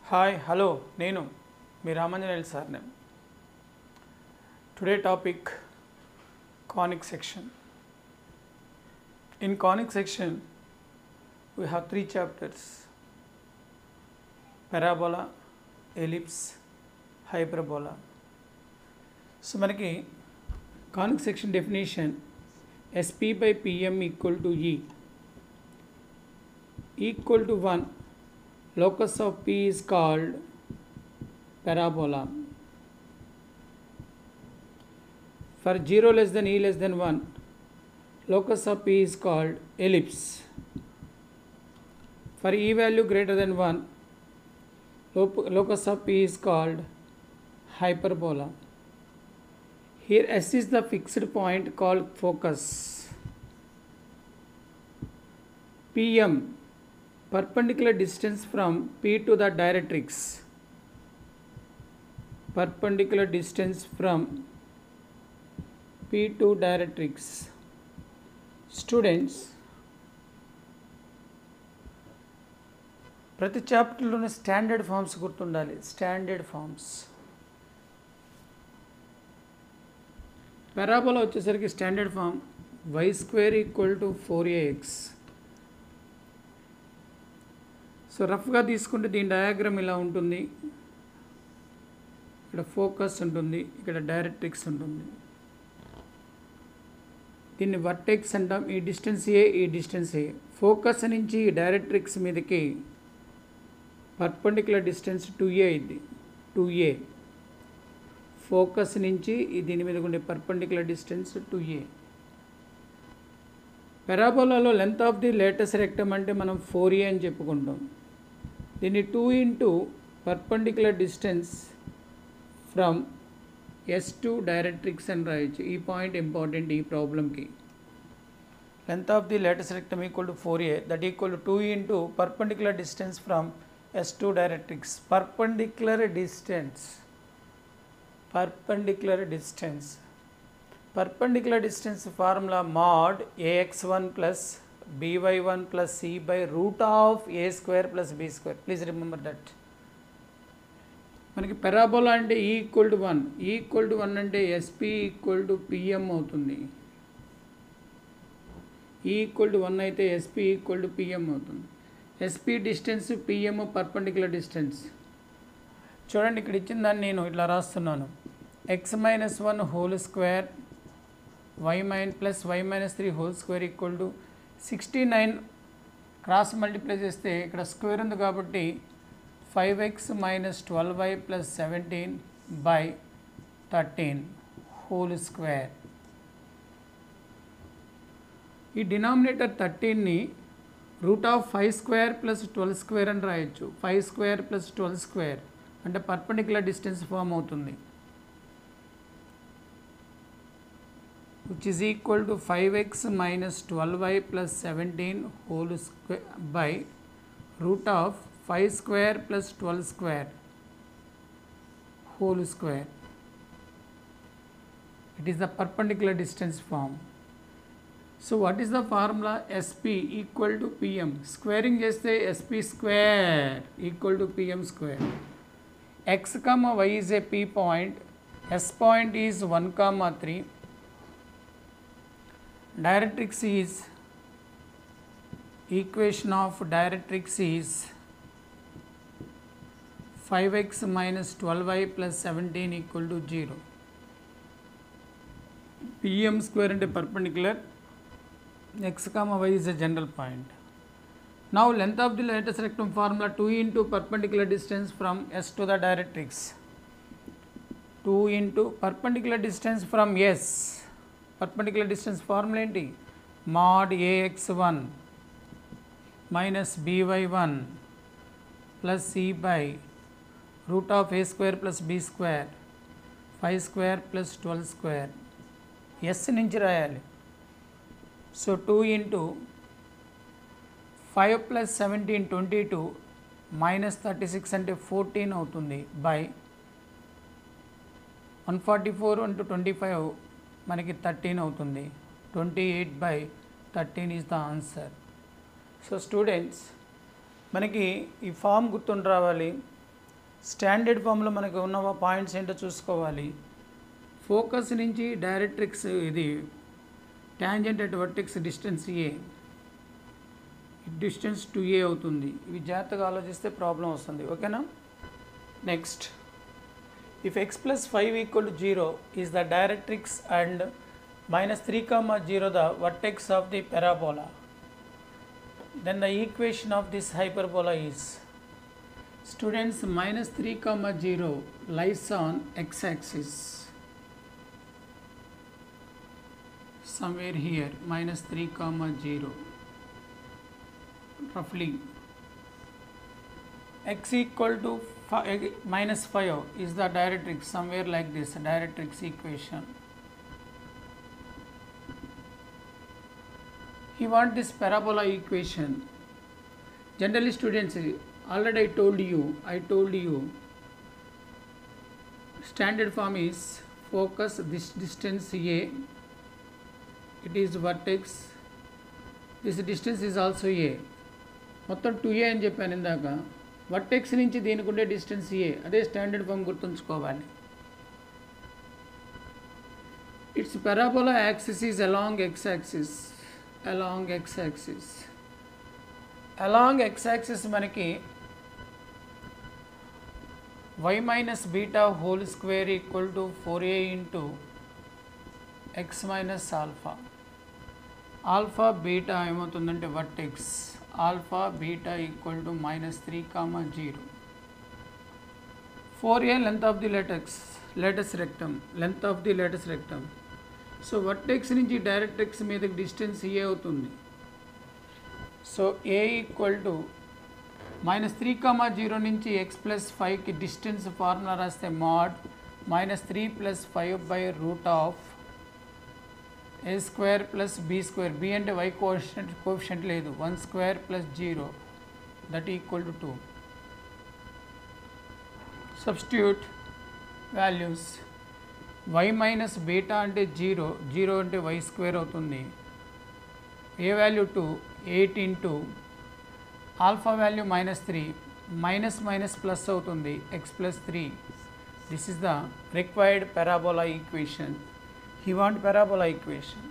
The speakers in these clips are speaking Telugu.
హాయ్ హలో నేను మీ రామాంజనేయులు సార్ని. Today topic conic section. In conic section we have 3 chapters: parabola, ellipse, hyperbola. So మనకి conic section definition SP by PM equal to E equal to 1. Locus of P is called parabola. For 0 less than E less than 1, locus of P is called ellipse. For E value greater than 1, locus of P is called hyperbola. Here S is the fixed point called focus. PM, perpendicular distance from P to the directrix. Perpendicular distance from P to directrix. Students, ప్రతి చాప్టర్లోనే స్టాండర్డ్ ఫార్మ్స్ గుర్తుండాలి. Standard forms. పారాబోలా వచ్చేసరికి standard form y² = 4ax. So రఫ్గా తీసుకుంటే దీని డయాగ్రామ్ ఇలా ఉంటుంది. ఇక్కడ ఫోకస్ ఉంటుంది, ఇక్కడ డైరెక్ట్రిక్స్ ఉంటుంది. దీన్ని వర్టెక్స్ అంటాం. ఈ డిస్టెన్స్ ఏ, ఈ డిస్టెన్స్ ఏ. ఫోకస్ నుంచి డైరెక్ట్రిక్స్ మీదకి పర్పెండిక్యులర్ డిస్టెన్స్ 2a ఇది. 2a ఫోకస్ నుంచి దీని మీద ఉండే పర్పెండిక్యులర్ డిస్టెన్స్ 2a. పారాబోలాలో length of the latus rectum అంటే మనం 4a అని చెప్పుకుంటాం. దీన్ని 2 into perpendicular distance from S to directrix అని రాయొచ్చు. ఈ పాయింట్ ఇంపార్టెంట్ ఈ ప్రాబ్లంకి. Length of the latus rectum equal to 4a, that equal to 2 into perpendicular distance from S to directrix. Perpendicular distance. Perpendicular distance formula mod ax1 plus by1 plus c by root of a² plus b². Please remember that. మనకి పారాబోలా అంటే E = 1. E = 1 అంటే SP = PM అవుతుంది. E = 1 అయితే SP = PM అవుతుంది. SP distance, PM perpendicular distance. చూడండి, ఇక్కడ ఇచ్చిన దాన్ని నేను ఇట్లా రాస్తున్నాను. x - 1 whole square y - 3 whole square equal to 69. Cross multiply చేస్తే ఇక్కడ స్క్వేర్ ఉంది కాబట్టి 5x - 12y + 17 by 13 whole square. ఈ డినామినేటర్ 13ని √5² + 12² అని రాయొచ్చు. 5² + 12² అంటే పర్పెండిక్యులర్ డిస్టెన్స్ ఫామ్ అవుతుంది, which is equal to 5x - 12y + 17 whole square by √5² + 12² whole square. It is the perpendicular distance form. So what is the formula? SP = PM. Squaring చేస్తే SP² = PM². x, y is a P point. S point is 1, 3. Directrix is, equation of directrix is 5x - 12y + 17 = 0. PM² అంటే perpendicular, x, y is a general point. Now length of the latest rectum formula 2 into perpendicular distance from S to the directrix. 2 into perpendicular distance from S. Perpendicular distance formula ఏంటి? mod ax1 minus by1 plus c by √a² plus b², 5² plus 12². S నుంచి రాయాలి. సో 2 into 5 plus 17 22 minus 36 అంటే 14 అవుతుంది by 144 into 25 మనకి 13 అవుతుంది. 28 by 13 is the answer. So students, మనకి ఈ ఫామ్ గుర్తుండి రావాలి. స్టాండర్డ్ ఫామ్లో మనకు ఉన్న పాయింట్స్ ఏంటో చూసుకోవాలి. ఫోకస్ నుంచి డైరెక్ట్రిక్స్ ఇది tangent at vertex distance A, distance 2a అవుతుంది. ఇవి జాగ్రత్తగా ఆలోచిస్తే ప్రాబ్లం వస్తుంది. ఓకేనా. Next, if x plus 5 equal to 0 is the directrix and minus 3 comma 0 the vertex of the parabola, then the equation of this hyperbola is, students, minus 3 comma 0 lies on x-axis somewhere here, minus 3 comma 0 roughly. X equal to minus 5 is the directrix, somewhere like this directrix equation. He want this parabola equation. Generally students, already I told you standard form is focus this distance a, it is vertex, this distance is also a, మొత్తం 2a అని చెప్పాను ఇందాక. వర్టెక్స్ నుంచి దీనికి ఉండే డిస్టెన్స్ ఏ, అదే స్టాండర్డ్ ఫామ్ గుర్తుంచుకోవాలి. It's parabola axis is along x axis, along x axis మనకి y minus beta whole square equal to 4a into x minus alpha. Alpha beta ఏమవుతుందంటే vertex, alpha beta equal to minus 3 comma 0. 4a length of the lattice rectum. So vertex నుంచి డైరెక్ట్రిక్స్ మీదకి డిస్టెన్స్ ఏ అవుతుంది. సో ఏ ఈక్వల్ టు -3, 0 నుంచి x plus 5కి డిస్టెన్స్ ఫార్ములా రాస్తే mod -3 plus 5 by root of a square plus b square, b అంటే y కోఎఫిషియంట్ లేదు, 1 square plus 0 that equal to 2. Substitute values. y minus beta అంటే 0 అంటే y square అవుతుంది. a value 2, 8 into alpha value -3, minus plus అవుతుంది, x plus 3. This is the required parabola equation. He want parabola equation.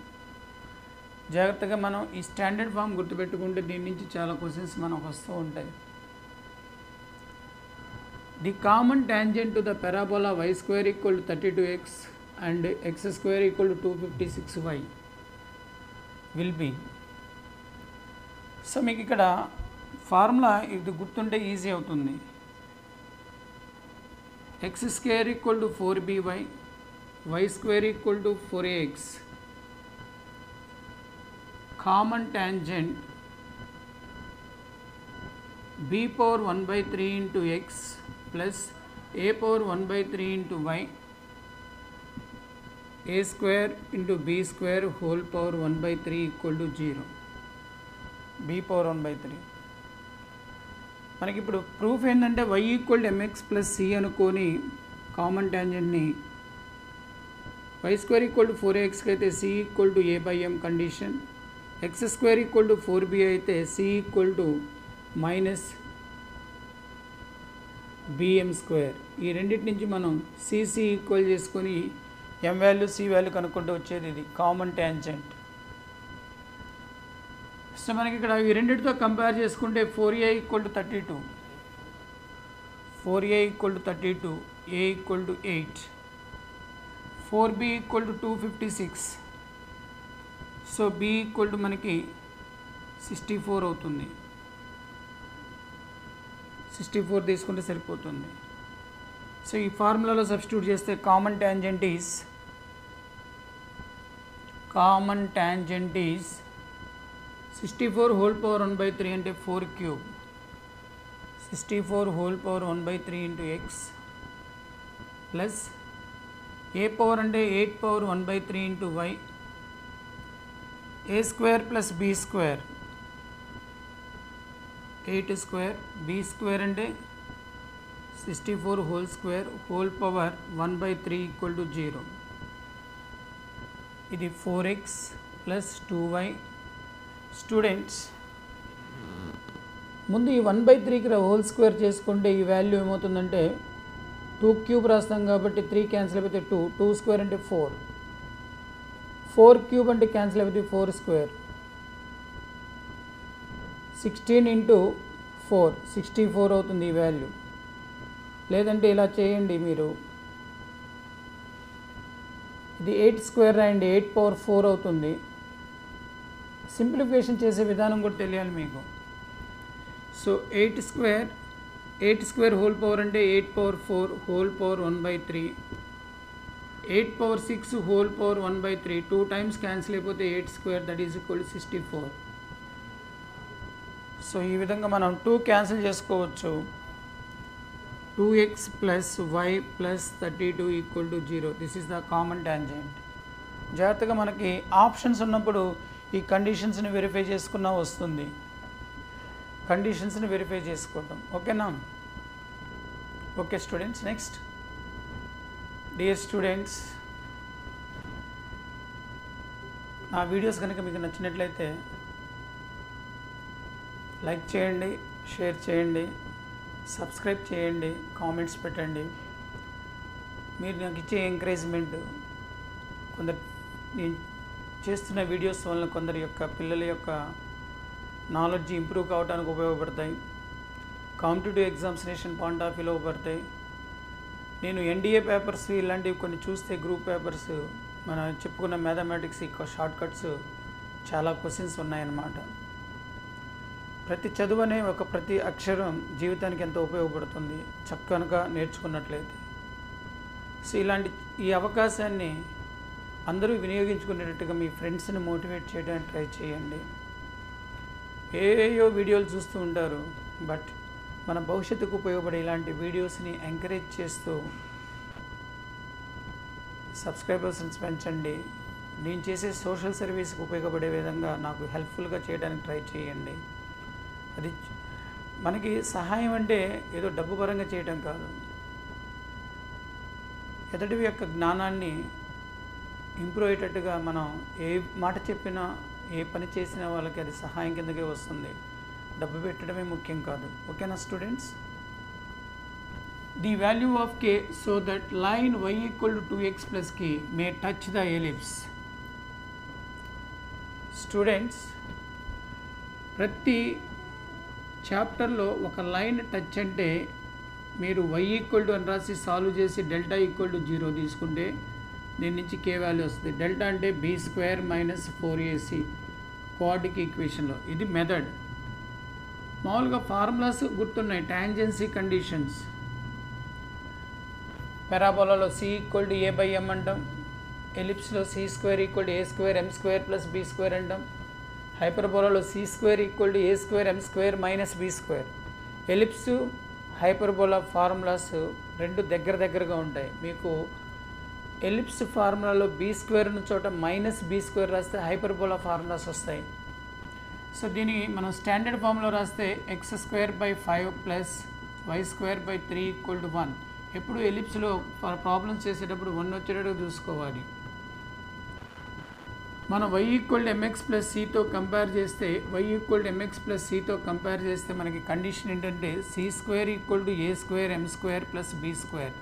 జాగ్రత్తగా మనం ఈ స్టాండర్డ్ ఫామ్ గుర్తుపెట్టుకుంటే దీని నుంచి చాలా క్వశ్చన్స్ మనకు వస్తూ ఉంటాయి. The common tangent to the parabola y square equal to 32x and x square equal to 256y will be. So మీకు ఇక్కడ ఫార్ములా ఇది గుర్తుంటే ఈజీ అవుతుంది. x square equal to 4by, y square equal to 4ax. Common tangent b power 1/3 into x plus a power 1/3 into y, a square into b square whole power 1/3 equal to 0. b power 1/3. మనకి ఇప్పుడు ప్రూఫ్ ఏంటంటే y equal to mx plus c అనుకొని కామన్ ట్యాంజెంట్ని y స్క్వేర్ ఈక్వల్ టు 4axకి అయితే c equal to a/m condition, x square equal to 4b అయితే c equal to minus bm square. ఈ రెండింటి నుంచి మనం cc ఈక్వల్ చేసుకొని m వాల్యూ c వాల్యూ కనుక్కుంటూ వచ్చేది ఇది కామన్ ట్యాంజెంట్. సో మనకి ఇక్కడ ఈ రెండింటితో కంపేర్ చేసుకుంటే 4a equal to 32, 4a equal to 32, a equal to 8, 4b equal to 256. So b equal to మనకి 64 అవుతుంది. 64 తీసుకుంటే సరిపోతుంది. సో ఈ ఫార్ములాలో సబ్స్టిట్యూట్ చేస్తే common tangent is 64 whole power 1/3 అంటే 4 cube, 64 whole power 1/3 into x plus a power అంటే 8 power 1/3 into y, a square plus b square, 8 square, b square అంటే 64 whole square whole power 1/3 equal to 0. ఇది 4x ప్లస్ 2y. స్టూడెంట్స్ ముందు ఈ 1/3కి హోల్ స్క్వేర్ చేసుకుంటే ఈ వాల్యూ ఏమవుతుందంటే 2 క్యూబ్ రాస్తాం కాబట్టి 3 క్యాన్సిల్ అయిపోతే 2, 2 స్క్వేర్ అంటే 4, 4 క్యూబ్ అంటే క్యాన్సిల్ అయిపోతే 4 స్క్వేర్, 16 ఇంటూ 4 64 అవుతుంది ఈ వాల్యూ. లేదంటే ఇలా చేయండి, మీరు ఇది 8 స్క్వేర్ రాయండి, 8 పవర్ 4 అవుతుంది. సింప్లిఫికేషన్ చేసే విధానం కూడా తెలియాలి మీకు. సో 8 స్క్వేర్ హోల్ పవర్ అంటే 8 power 4 whole power 1/3, 8 power 6 whole power 1/3, 2 times cancel అయిపోతే 8 square that is equal to 64. So ఈ విధంగా మనం 2 క్యాన్సిల్ చేసుకోవచ్చు. 2x plus y plus 32 equal to 0. This is the common tangent. జాగ్రత్తగా మనకి ఆప్షన్స్ ఉన్నప్పుడు ఈ కండిషన్స్ని వెరిఫై చేసుకున్నా వస్తుంది. కండిషన్స్ని వెరిఫై చేసుకోవటం. ఓకేనా? Okay students, next. Dear students, నా వీడియోస్ కనుక మీకు నచ్చినట్లయితే లైక్ చేయండి, షేర్ చేయండి, సబ్స్క్రైబ్ చేయండి, కామెంట్స్ పెట్టండి. మీరు నాకు ఇచ్చే ఎంకరేజ్మెంట్ కొందరు నేను చేస్తున్న వీడియోస్ వలన కొందరి యొక్క పిల్లల యొక్క నాలెడ్జ్ ఇంప్రూవ్ కావడానికి ఉపయోగపడతాయి. కాంపిటేటివ్ ఎగ్జామినేషన్ పాయింట్ ఆఫ్ వ్యూలో ఉపయోగపడతాయి. నేను ఎన్డీఏ పేపర్స్ ఇలాంటివి కొన్ని చూస్తే గ్రూప్ పేపర్స్ మనం చెప్పుకున్న మ్యాథమెటిక్స్ షార్ట్ కట్స్ చాలా క్వశ్చన్స్ ఉన్నాయన్నమాట. ప్రతి చదువు అనే ప్రతి అక్షరం జీవితానికి ఎంతో ఉపయోగపడుతుంది చక్కగా నేర్చుకున్నట్లయితే. సో ఈ అవకాశాన్ని అందరూ వినియోగించుకునేటట్టుగా మీ ఫ్రెండ్స్ని మోటివేట్ చేయడానికి ట్రై చేయండి. ఏయో వీడియోలు చూస్తూ ఉంటారు, బట్ మన భవిష్యత్తుకు ఉపయోగపడే ఇలాంటి వీడియోస్ని ఎంకరేజ్ చేస్తూ సబ్స్క్రైబర్స్ని పెంచండి. నేను చేసే సోషల్ సర్వీస్కి ఉపయోగపడే విధంగా నాకు హెల్ప్ఫుల్గా చేయడానికి ట్రై చేయండి. అది మనకి సహాయం అంటే ఏదో డబ్బు పరంగా చేయటం కాదు, ఎదుటి యొక్క జ్ఞానాన్ని ఇంప్రూవ్ అయ్యేటట్టుగా మనం ఏ మాట చెప్పినా ఏ పని చేసినా వాళ్ళకి అది సహాయం కిందకే వస్తుంది. డబ్బు పెట్టడమే ముఖ్యం కాదు. ఓకేనా students? The value of k so that line y equal to 2x plus k May touch the ellipse. Students, ప్రతి చాప్టర్లో ఒక లైన్ టచ్ అంటే మీరు y ఈక్వల్ టు అని రాసి సాల్వ్ చేసి డెల్టా ఈక్వల్ టు 0 తీసుకుంటే దీని నుంచి k వాల్యూ వస్తుంది. డెల్టా అంటే b² మైనస్ 4ac క్వాడ్రిక్ ఈక్వేషన్లో. ఇది మెథడ్. మామూలుగా ఫార్ములాస్ గుర్తున్నాయి. Tangency conditions. పారాబోలాలో c ఈక్వల్ టు a/m అంటాం. ఎలిప్స్లో c² equal to a² m² plus b² అంటాం. హైపర్బోలాలో c² equal to a² m² minus b². Ellipse hyperbola formulas రెండు దగ్గరగా ఉంటాయి. మీకు ఎలిప్స్ ఫార్ములాలో b² ఉన్న చోట మైనస్ b² రాస్తే హైపర్బోలా ఫార్ములాస్ వస్తాయి. సో దీన్ని మనం స్టాండర్డ్ ఫార్ములా రాస్తే x²/5 plus y²/3 equal to 1. ఎప్పుడు ఎలిప్స్లో ప్రాబ్లమ్స్ చేసేటప్పుడు 1 వచ్చేటట్టు చూసుకోవాలి. మనం y equal to mx plus cతో కంపేర్ చేస్తే మనకి కండిషన్ ఏంటంటే c² equal to a² m² plus b².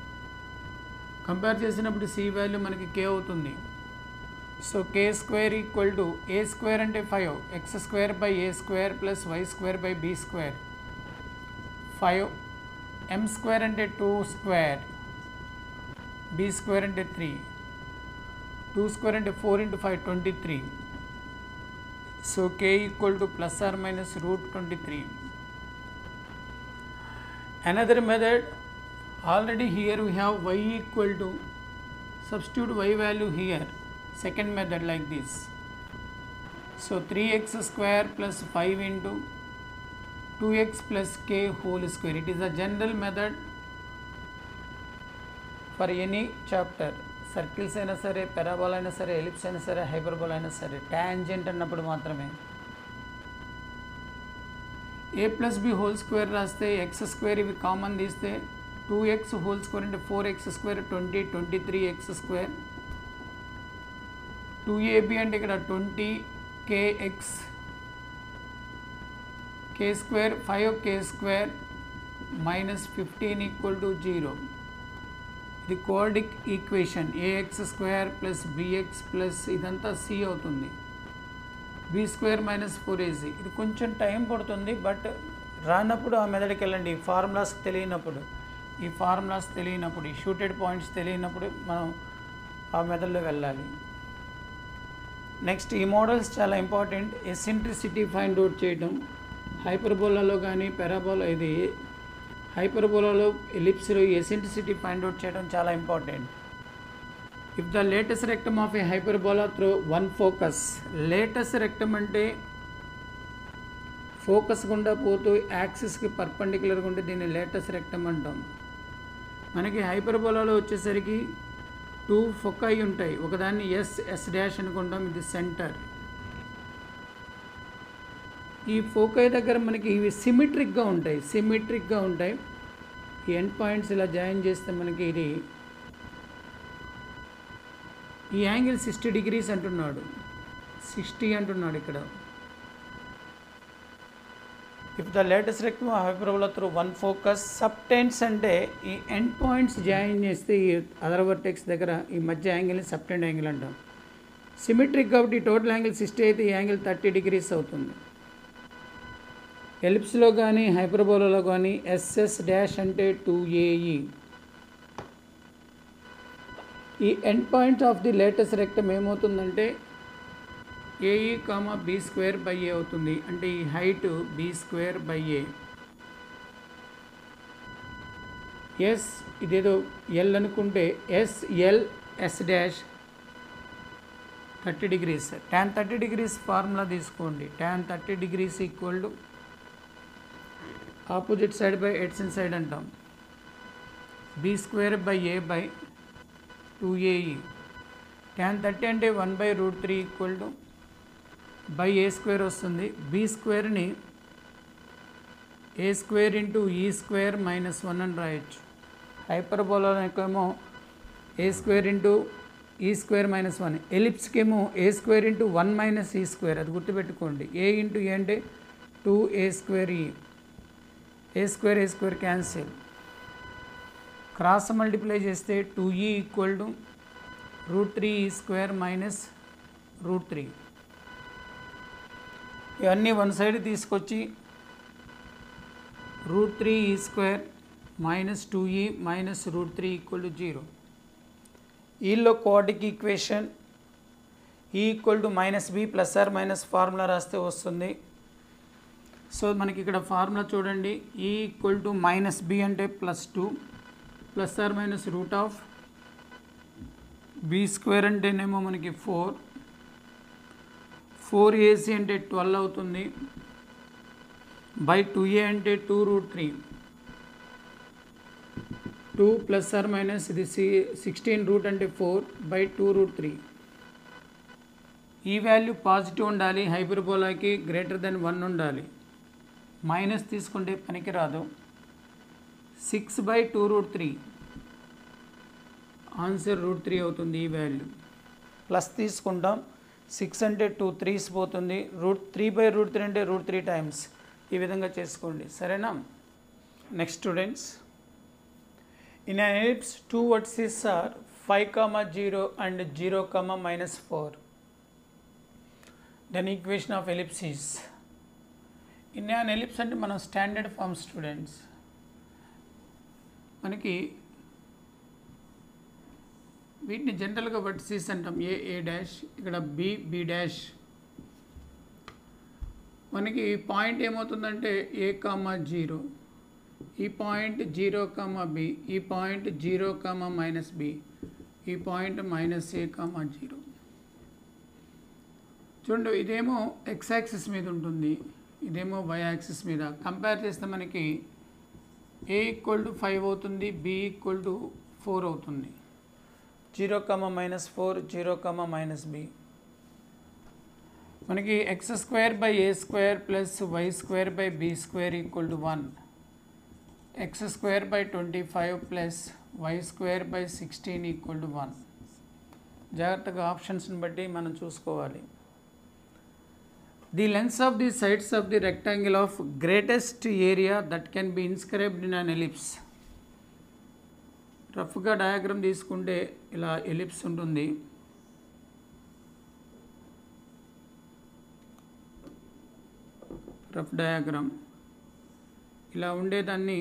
Compare చేసినప్పుడు c వాల్యూ మనకి k అవుతుంది. So k² equal to a² అంటే 5, x²/a² ప్లస్ y²/b². 5 m² అంటే 2², b² అంటే 3, 2² అంటే 4 × 5 23. So k equal to plus or minus √23. Another method, already here we have y equal to, substitute y value here. Second method like this. So 3x² plus 5 into 2x plus k whole square. It is a general method for any chapter. Circles అయినా సరే, పారాబోలా అయినా సరే, ఎలిప్స్ అయినా సరే, హైపర్బోలా అయినా సరే, టాంజెంట్ అన్నప్పుడు మాత్రమే. a plus b whole square రాస్తే x² ఇవి కామన్ తీస్తే 2x హోల్ స్క్వేర్ అంటే 4x² 20 23x². 2ab అంటే ఇక్కడ 20kx k square 5k square minus 15 equal to 0. ఇది quadratic equation ax square plus bx plus ఇదంతా c అవుతుంది. b square minus 4ac. ఇది కొంచెం టైం పడుతుంది, బట్ రానప్పుడు ఆ మెథడ్కి వెళ్ళండి. ఈ ఫార్ములాస్ తెలియనప్పుడు ఈ షూటెడ్ పాయింట్స్ తెలియనప్పుడు మనం ఆ మెథడ్లో వెళ్ళాలి. నెక్స్ట్ ఈ మోడల్స్ చాలా ఇంపార్టెంట్. ఎసెంట్రిసిటీ ఫైండ్ అవుట్ చేయడం, హైపర్బోలాలో కానీ పారాబోలా, ఇది హైపర్బోలాలో ఎలిప్స్లో ఎసెంట్రిసిటీ ఫైండ్ అవుట్ చేయడం చాలా important. If the latus rectum of A hyperbola throw one focus. Latest rectum అంటే ఫోకస్ గుండా పోతూ యాక్సిస్కి పర్పెండిక్యులర్గా ఉంటే దీన్ని లేటెస్ట్ రెక్టమ్ అంటాం. మనకి హైపర్బోలాలో వచ్చేసరికి 2 ఫోకై ఉంటాయి. ఒకదాన్ని ఎస్ డాష్ అనుకుంటాం, ఇది సెంటర్. ఈ ఫోకై దగ్గర మనకి ఇవి సిమెట్రిక్గా ఉంటాయి. ఈ ఎండ్ పాయింట్స్ ఇలా జాయిన్ చేస్తే మనకి ఇది ఈ యాంగిల్ 60 degrees అంటున్నాడు, 60 అంటున్నాడు ఇక్కడ. If the latus rectum hyperbola through one focus. Subtends అంటే ఈ ఎండ్ పాయింట్స్ జాయిన్ చేస్తే ఈ అదర్ వర్టెక్స్ దగ్గర ఈ మధ్య యాంగిల్ని సబ్టెంట్ యాంగిల్ అంటాం. సిమెట్రిక్ కాబట్టి టోటల్ యాంగిల్ 60 అయితే ఈ యాంగిల్ 30 degrees అవుతుంది. ఎలిప్స్లో కానీ హైపర్బోలాలో కానీ ఎస్ఎస్ డాష్ అంటే 2AE. ఈ end point of the latus rectum ఏమవుతుందంటే AE, B square by A అవుతుంది. అంటే ఈ height B square by A. S ఇదేదో ఎల్ అనుకుంటే S dash 30 degrees. tan 30 degrees formula తీసుకోండి. tan 30 degrees equal to opposite side by adjacent side అంటాం. B square by A by 2AE. tan 30 అంటే 1/√3 equal to by A square వస్తుంది. B స్క్వేర్ని A square into E square minus 1 అని రాయొచ్చు. హైపర్బోలాకేమో A square into E square minus 1. ఎలిప్స్కేమో A square into 1 minus E square. అది గుర్తుపెట్టుకోండి. A ఇంటూ E అంటే 2A square E. A square cancel. Cross multiply చేస్తే 2E equal to √3E square minus √3. ఇవన్నీ వన్ సైడ్ తీసుకొచ్చి √3E square minus 2E minus √3 equal to 0. ఈలో quadratic equation E equal to -b plus or minus formula రాస్తే వస్తుంది. సో మనకి ఇక్కడ ఫార్ములా చూడండి. E ఈక్వల్ టు -b అంటే +2 plus or minus √b square అంటేనేమో మనకి 4AC అంటే 12 అవుతుంది. బై 2A అంటే 2√3. 2 ప్లస్ ఆర్ మైనస్ ఇది 16 రూట్ అంటే 4 బై 2√3. ఈ వాల్యూ పాజిటివ్ ఉండాలి. హైపర్బోలాకి >1 ఉండాలి. మైనస్ తీసుకుంటే పనికిరాదు. 6 బై 2√3. ఆన్సర్ √3 అవుతుంది. ఈ వాల్యూ ప్లస్ తీసుకుంటాం. 6 అంటే 2 3s పోతుంది. √3 బై √3 అంటే √3 టైమ్స్. ఈ విధంగా చేసుకోండి, సరేనా? Next students, in an ellipse 2 vertices are 5, 0 and 0, -4. Then equation of ellipse is. In an ellipse అంటే మనం స్టాండర్డ్ ఫార్మ్ స్టూడెంట్స్. మనకి వీటిని జనరల్గా వర్టిసిస్ అంటాం. ఏ డాష్, ఇక్కడ బి డాష్. మనకి పాయింట్ ఏమవుతుందంటే A, 0. ఈ పాయింట్ 0, b. ఈ పాయింట్ 0, -b. ఈ పాయింట్ -a, 0. చూడండి, ఇదేమో x యాక్సిస్ మీద ఉంటుంది, ఇదేమో y యాక్సిస్ మీద. కంపేర్ చేస్తే మనకి A ఈక్వల్ టు 5 అవుతుంది, B ఈక్వల్ టు 4 అవుతుంది. 0, -4, 0, -b. మనకి x² by A² plus y² by B² equal to 1. x² by 25 plus y² by 16 equal to 1. జాగ్రత్తగా ఆప్షన్స్ని బట్టి మనం చూసుకోవాలి. the lengths of the sides of the rectangle of greatest area that can be inscribed in an ellipse. రఫ్గా డయాగ్రామ్ తీసుకుంటే ఇలా ఎలిప్స్ ఉంటుంది. రఫ్ డయాగ్రామ్ ఇలా ఉండేదాన్ని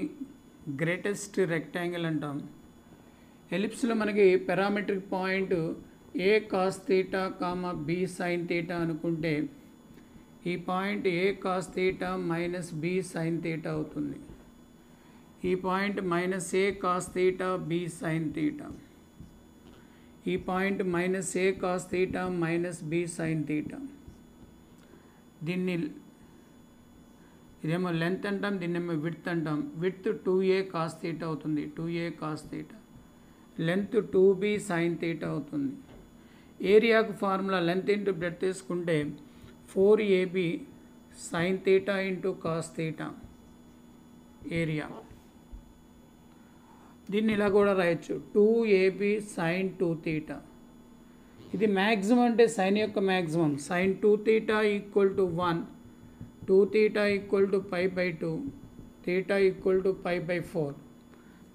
గ్రేటెస్ట్ రెక్టాంగిల్ అంటాం. ఎలిప్స్లో మనకి parametric point a cos theta comma b sine theta అనుకుంటే ఈ point a cos theta minus b sine theta అవుతుంది. ఈ point minus a cos theta b sine theta, ఈ point minus a cos theta minus b sine theta. దీన్ని ఇదేమో లెంత్ అంటాం, దీన్నేమో విడ్త్ అంటాం. విడ్త్ 2a కాస్ థీటా అవుతుంది, 2a cos theta. Length 2b sine theta అవుతుంది. ఏరియాకు ఫార్ములా లెంత్ ఇంటూ బ్రెడ్త్ తీసుకుంటే 4ab sign theta into cos theta area. దీన్ని ఇలా కూడా రాయొచ్చు, 2ab సైన్ 2 థీటా. ఇది మ్యాక్సిమం అంటే సైన్ యొక్క maximum. Sine 2 theta equal to 1, 2 theta equal to π/2, theta equal to π/4.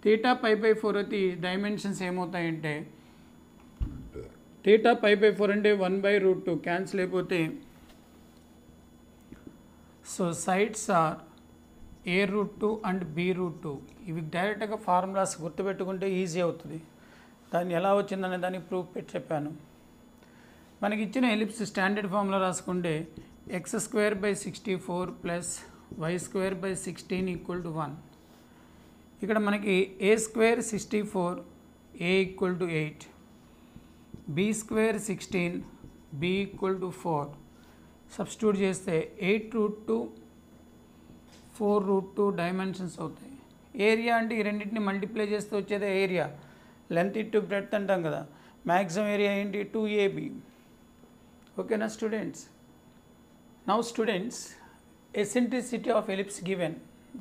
Theta π/4 అయితే ఈ డైమెన్షన్స్ ఏమవుతాయంటే థీటా π/4 అంటే 1/√2 క్యాన్సిల్ అయిపోతే, so sides are a√2 and b√2. ఇవి డైరెక్ట్గా ఫార్ములాస్ గుర్తుపెట్టుకుంటే ఈజీ అవుతుంది. దాన్ని ఎలా వచ్చిందనే దానికి ప్రూఫ్ పెట్టి చెప్పాను. మనకి ఇచ్చిన ఎలిప్స్ స్టాండర్డ్ ఫార్ములా రాసుకుంటే x²/64 plus y²/16 equal to 1. ఇక్కడ మనకి a² 64, a equal to 8, b² 16, b equal to 4. Substitute చేస్తే 8√2, 4√2 డైమెన్షన్స్ అవుతాయి. ఏరియా అంటే ఈ రెండింటిని మల్టిప్లై చేస్తే వచ్చేదే ఏరియా. లెంత్ ఇంటూ బ్రెడ్త్ అంటాం కదా. మ్యాక్సిమం ఏరియా ఏంటి? 2ab. ఓకేనా students? Now students, eccentricity of ellipse given,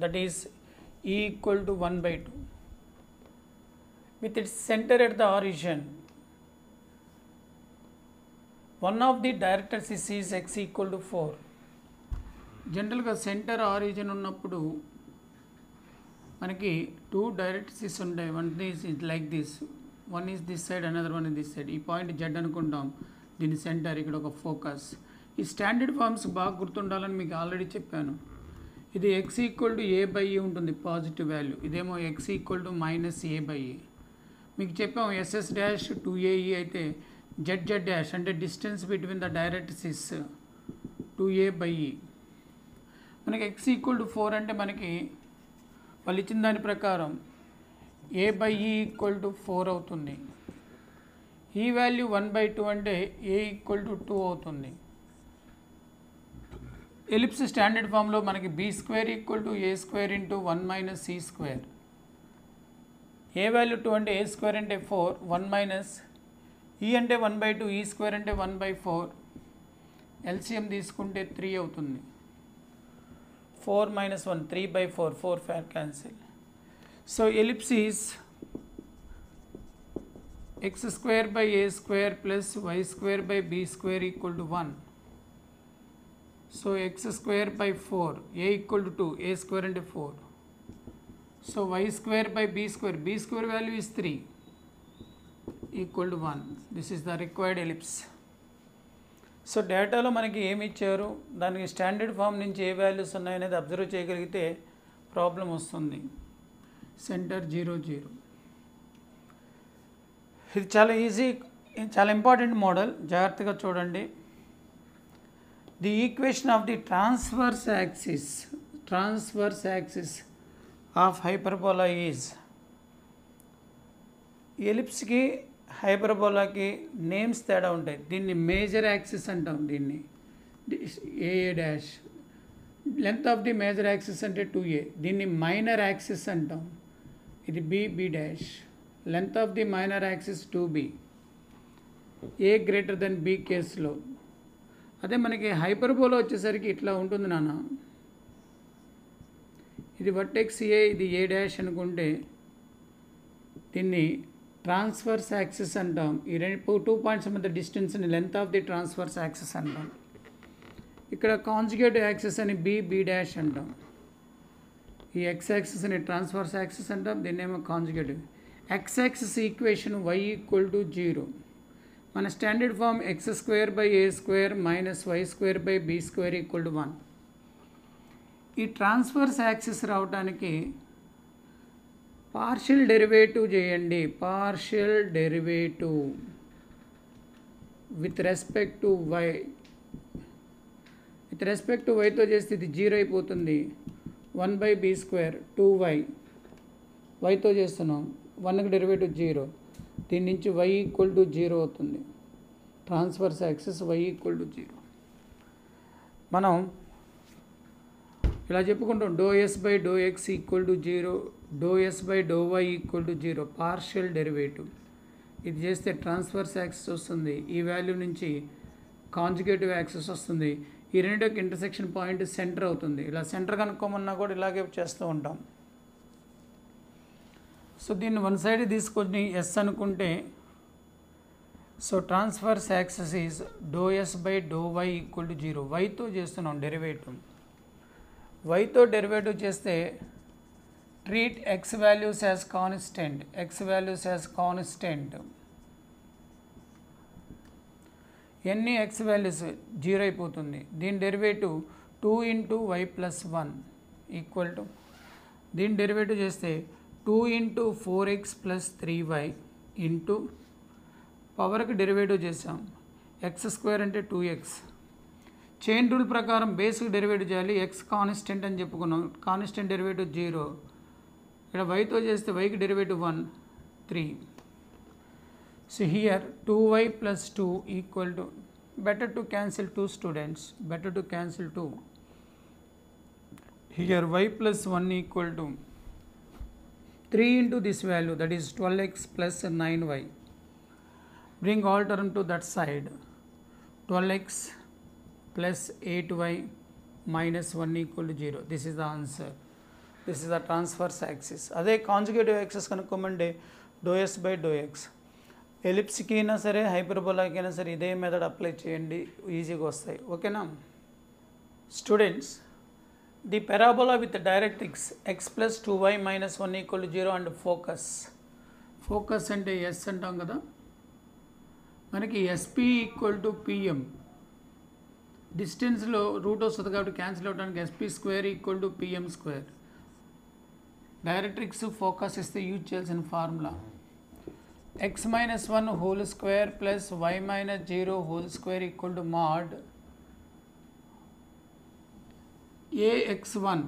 that is E equal to 1/2 with its center at the origin. One of the directrices is x equal to 4. జనరల్గా సెంటర్ ఆరిజిన్ ఉన్నప్పుడు మనకి 2 డైరెక్ట్రిసెస్ ఉంటాయి. One is like this, one is this side, another one is this side. ఈ పాయింట్ జెడ్ అనుకుంటాం, దీని సెంటర్, ఇక్కడ ఒక ఫోకస్. ఈ స్టాండర్డ్ ఫార్మ్స్ బాగా గుర్తుండాలని మీకు ఆల్రెడీ చెప్పాను. ఇది x ఈక్వల్ టు a/e ఉంటుంది, పాజిటివ్ వాల్యూ. ఇదేమో x equal to minus a/e. మీకు చెప్పాము SS డాష్ 2ae అయితే ZZ డాష్ అంటే distance between the directrices 2a/e. మనకి x ఈక్వల్ టు 4 అంటే మనకి వాళ్ళు ఇచ్చిన దాని ప్రకారం a/e ఈక్వల్ టు 4 అవుతుంది. ఈ వాల్యూ 1/2 అంటే a ఈక్వల్ టు 2 అవుతుంది. ఎలిప్స్ స్టాండర్డ్ ఫామ్లో మనకి b² equal to a² into 1 minus c². A value 2 అంటే a² అంటే 4, 1 మైనస్ e అంటే 1/2, e² అంటే 1/4. ఎల్సిఎం తీసుకుంటే 3 అవుతుంది. 4 minus 1, 3/4, 4 ఫ్యార్ cancel. So ellipse is x²/a² plus y²/b² equal to 1. So x²/4, a equal to 2, a² అంటే 4. So y²/b², b² value is 3 equal to 1. This is the required ellipse. So డేటాలో మనకి ఏమి ఇచ్చారు, దానికి స్టాండర్డ్ ఫామ్ నుంచి ఏ వాల్యూస్ ఉన్నాయనేది అబ్జర్వ్ చేయగలిగితే ప్రాబ్లం వస్తుంది. సెంటర్ 0, 0. ఇది చాలా ఈజీ, చాలా ఇంపార్టెంట్ మోడల్, జాగ్రత్తగా చూడండి. The equation of the transverse axis of hyperbola is, ఎలిప్స్కి హైపర్బోలాకి నేమ్స్ తేడా ఉంటాయి. దీన్ని మేజర్ యాక్సిస్ అంటాం, దీన్ని a dash. Length of the major axis అంటే 2a. దీన్ని మైనర్ యాక్సిస్ అంటాం, ఇది b dash. Length of the minor axis 2b. a greater than b కేసులో. అదే మనకి హైపర్బోలా వచ్చేసరికి ఇట్లా ఉంటుంది నాన్న. ఇది వర్టెక్స్ ఏ, ఇది ఏ డాష్ అనుకుంటే దీన్ని ట్రాన్స్వర్స్ యాక్సిస్ అంటాం. ఈ 2 పాయింట్స్ మధ్య డిస్టెన్స్ని length of the transverse axis అంటాం. ఇక్కడ కాంజుగేటివ్ యాక్సిస్ అని బి డాష్ అంటాం. ఈ ఎక్స్ యాక్సిస్ని ట్రాన్స్వర్స్ యాక్సిస్ అంటాం, దీన్నేమో conjugate. X axis equation y = 0. మన standard form x² - y² - b² = 1. ఈ ట్రాన్స్వర్స్ యాక్సిస్ రావడానికి పార్షియల్ డెరివేటివ్ చేయండి. Partial derivative with respect to y. With respect to వైతో చేస్తే ఇది 0 అయిపోతుంది. 1/b², 2y. వైతో చేస్తున్నాం, 1కి డెరివేటివ్ 0. దీని నుంచి y = 0 అవుతుంది. Transverse axis y = 0. మనం ఇలా చెప్పుకుంటాం, ∂s/∂x = 0, ∂s/∂y = 0. పార్షియల్ డెరివేటివ్ ఇది చేస్తే ట్రాన్స్వర్స్ యాక్సిస్ వస్తుంది. ఈ వాల్యూ నుంచి కాంజుగేటివ్ యాక్సిస్ వస్తుంది. ఈ రెండింటికి ఇంటర్సెక్షన్ పాయింట్ సెంటర్ అవుతుంది. ఇలా సెంటర్ కనుక్కోమన్నా కూడా ఇలాగే చేస్తూ ఉంటాం. సో దీన్ని వన్ సైడ్ తీసుకొని ఎస్ అనుకుంటే, so transverse axis is ∂s/∂y = 0. వైతో చేస్తున్నాం డెరివేటివ్. వైతో డెరివేటివ్ చేస్తే treat X values as constant. X values as constant. ఎన్ని ఎక్స్ వాల్యూస్ 0 అయిపోతుంది. దీని డెరివేటివ్ 2 × y + 1 = దీని డెరివేటివ్ చేస్తే 2 × 4x + 3y ఇంటూ పవర్కి డెరివేటివ్ చేసాం. x² అంటే 2x. చైన్ రూల్ ప్రకారం బేసిక్ డెరివేటివ్ చేయాలి. ఎక్స్ కాన్స్టెంట్ అని చెప్పుకున్నాం. Constant derivative 0. ఇక్కడ వైతో చేస్తే వైకి derivative 1, 3. So here 2y + 2 = better to cancel 2 students. Better to cancel 2. Here y + 1 = 3 into this value, that is 12x + 9y. Bring all term to that side. 12x + 8y - 1 = 0. This is the answer. This is the transverse axis. అదే కాంజుగేటివ్ యాక్సిస్ కనుక్కోమంటే ∂s/∂x. ఎలిప్స్కి అయినా సరే, హైపర్బోలాకి అయినా సరే ఇదే మెథడ్ అప్లై చేయండి, ఈజీగా వస్తాయి. ఓకేనా students? The parabola with directrix x + 2y - 1 = 0 and focus. Focus అంటే ఎస్ అంటాం కదా, మనకి SP = PM. డిస్టెన్స్లో రూట్ వస్తుంది కాబట్టి క్యాన్సిల్ అవడానికి SP² = PM². డైరెక్ట్రిక్స్ ఫోకస్ ఇస్తే యూజ్ చేయాల్సిన formula x - 1 whole square plus y - 0 whole square = mod AX1.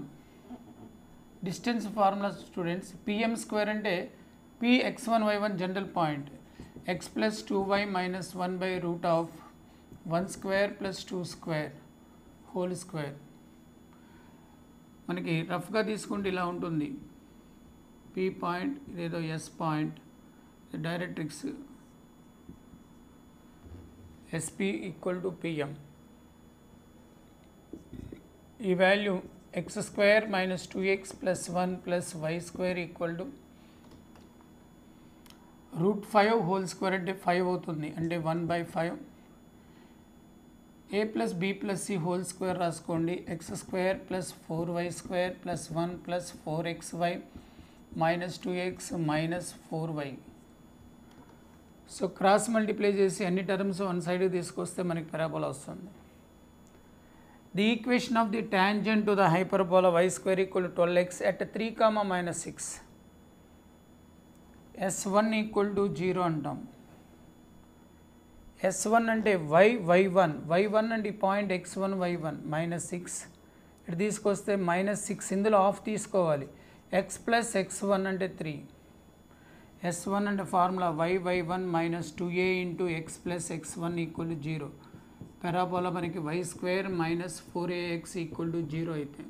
Distance formula students, PM² అంటే Px1y1 general point, x + 2y - 1/√1² + 2² whole square. మనకి రఫ్గా తీసుకుంటే ఇలా ఉంటుంది. P పాయింట్, ఇదేదో S point, directrix SP = PM. ఈ value x² - 2x + 1 + y² = √5 whole square అంటే 5 అవుతుంది, అంటే 1/5. a + b + c whole square రాసుకోండి. x² + 4y² + 1 + 4xy - 2x - 4y. So cross multiply చేసి అన్ని టర్మ్స్ వన్ సైడ్ తీసుకొస్తే మనకి పెరాబోలా వస్తుంది. The equation of the tangent to the hyperbola y² = 12x at 3, -6. S1 = 0 అంటాం. S1 అంటే y1. y1 అంటే పాయింట్ x1 y1 -6. ఇటు తీసుకొస్తే -6, ఇందులో హాఫ్ తీసుకోవాలి. x + x1 అంటే 3. S1 అంటే formula y1 - 2a × x + x1 = 0. Parabola మనకి y² - 4ax = 0 అయితే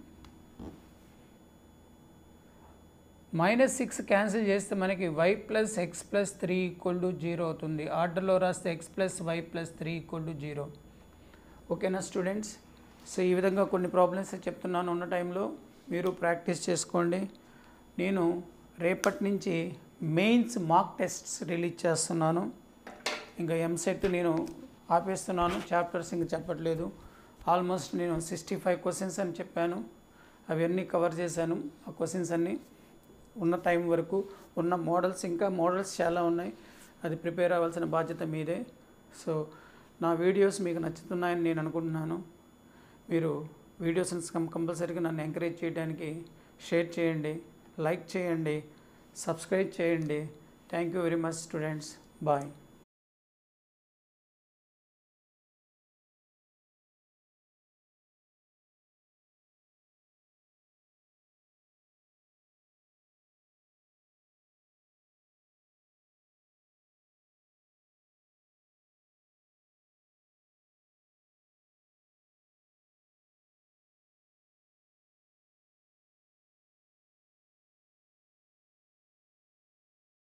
-6 క్యాన్సిల్ చేస్తే మనకి y + x + 3 = 0 అవుతుంది. ఆర్డర్లో రాస్తే x + y + 3 = 0. ఓకేనా స్టూడెంట్స్? సో ఈ విధంగా కొన్ని ప్రాబ్లమ్స్ చెప్తున్నాను. ఉన్న టైంలో మీరు ప్రాక్టీస్ చేసుకోండి. నేను రేపటి నుంచి మెయిన్స్ మాక్ టెస్ట్స్ రిలీజ్ చేస్తున్నాను. ఇంకా ఎంసెట్ నేను ఆపేస్తున్నాను, చాప్టర్స్ ఇంకా చెప్పట్లేదు. ఆల్మోస్ట్ నేను 65 క్వశ్చన్స్ అని చెప్పాను, అవన్నీ కవర్ చేశాను. ఆ క్వశ్చన్స్ అన్నీ ఉన్న టైం వరకు ఉన్న మోడల్స్, ఇంకా మోడల్స్ చాలా ఉన్నాయి, అది ప్రిపేర్ అవ్వాల్సిన బాధ్యత మీదే. సో నా వీడియోస్ మీకు నచ్చుతున్నాయని నేను అనుకుంటున్నాను. మీరు వీడియోస్ని కంపల్సరీగా నన్ను ఎంకరేజ్ చేయడానికి షేర్ చేయండి, లైక్ చేయండి, సబ్స్క్రైబ్ చేయండి. Thank you very much students. Bye.